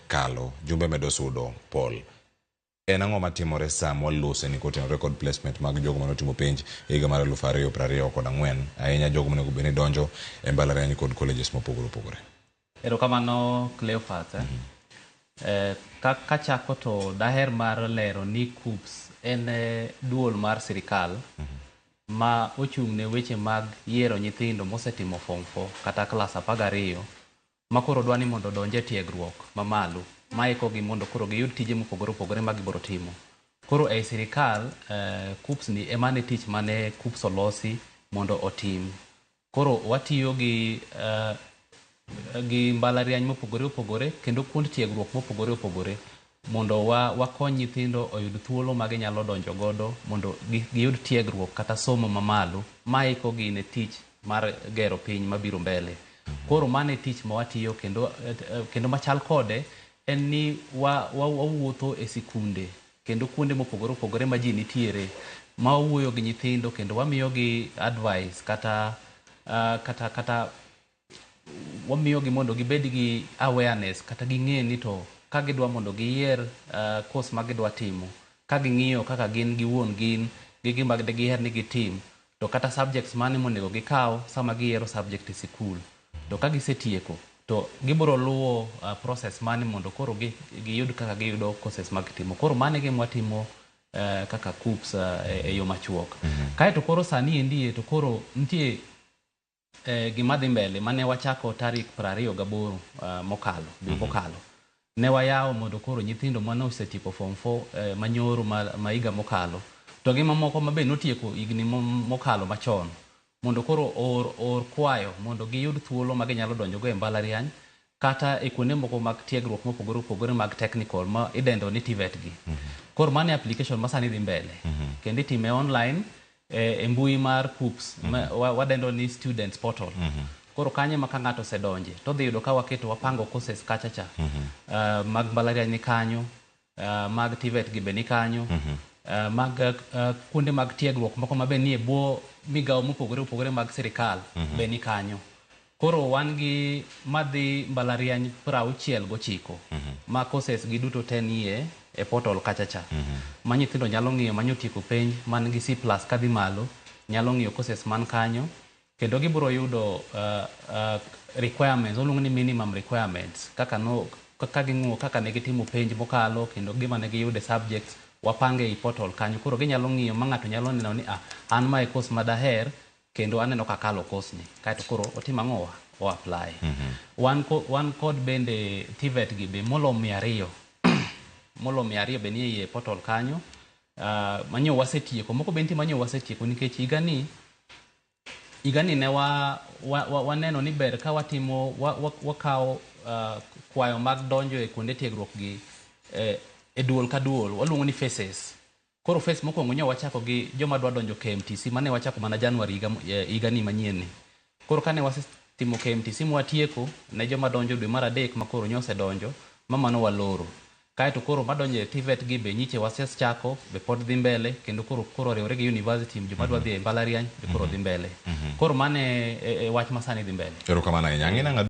kalo jumbe medo sudo Paul en ang'o matimore sama walose ni kotenore kod placement mag jogo manotimo penj e higa mar 2024 ahinya jogo manego bende donjo e mbalariany kod colleges mopogore opogore. Erokamano Cleophas. Kachako to daher mar lero ni KUCCPS en duol mar sirikal ma ochung'ne weche mag yiero nyithindo mosetimo form 4 kata klas 12 ma koro dwani mondo donje tiegruok mamalo maikogi mondo koro giyud tije mopogore opogore ma gibiro timo. Koro ei sirikal KUCCPS ni emane tich mane KUCCPS olosi mondo otim. Koro watiyo gi mbalariany mopogore opogore kendo kuond tiegruok mopogore opogore mondo wakony nyithindo oyud thuolo ma ginyalo donjo godo mondo giyud tiegruok kata somo mamalo maikogi ne tich mar gero piny mabiro mbele. Koro mane tich ma watiyo kendo machal kode en ni wawuotho e sikunde kendo kuonde mopogore opogore ma ji nitiere ma wawuoyo gi nyithindo kendo wamiyogi advice kata wamiyogi mondo gibed gi awareness kata ging'e ni to ka gidwa mondo giyier course ma gidwa timo ka ging'iyo kaka gin giwuon gin gi gima giher ni gitim to kata subjects mane monego gikaw sama giyiero subject e sikul to ka gisetieko to gibiro luwo process mane mondo koro giyud kaka giyudo courses mag timo. Koro mane gima watimo kaka KUCCPS e yo machuok. Kae to koro sani endie to koro nitie gima dhi mbele mane wachako tarik 28 mokalo. Ne wayawo mondo koro nyithindo mane osetieko form 4 manyoro ma higa mokalo to gi mamoko mabe notieko higni mokalo machon mondo koro or kwayo mondo giyud thuolo ma ginyalo donjo go e mbalariany kata e kuonde moko mag tiegruok mopogore opogore mag technical ma idendo ni TVET gi. Koro mane application ma sani dhi mbele kendo itime online e mbui mar KUCCPS wadendo ni students portal. Koro kanye ma ka ng'ato osedonje to dhi yudo ka waketo wapango courses kachacha mag mbalariany ni kanyo, mag TVET gi be ni kanyo, mag kuonde mag tiegruok moko mabe ni e bwo migawo mopogore opogore mag sirikal be ni kanyo. Koro wan gi madhi mbalariany 69 ma courses gi duto te nie e portal kachacha ma nyithindo nyalo ng'iyo manyotieko penj man gi C+ kadhi malo nyalo ng'iyo courses man kanyo kendo gibiro yudo requirements, oluongo ni minimum requirements kaka ging'uo kaka ne gitimo penj mokalo kendo gima ne giyude subjects wapange i portal kanyo. Koro ginyalo ng'iyo ma ng'ato nyalo neno ni an ma e course ma daher kendo aneno kakalo course ni kaeto koro otimo ang'o o apply. Wan kod bende TVET gi be molo 200 be nie portal kanyo manyo wasetieko moko be nitie manyo wasetieko nikech higani ne waneno ni ber ka watimo wakawo kwayo mag donjo e kuonde tiegruok gi e duol ka duol waluongo ni phases. Koro phase mokwongo nyo wachako gi joma dwa donjo KMTC mane wachako mana January higani manyien ni. Koro kane wasetimo KMTC mwatieko ne joma donjo dwe mar 3 ma koro nyose donjo mano waloro. Kaeto koro madonjo e TVET gi be nyiche wasechako be pod dhi mbele kendo koro riwre gi university joma dwa dhi e mbalariany be koro dhi mbele. Koro mane wach masani dhi mbele. Erokamano ahinya.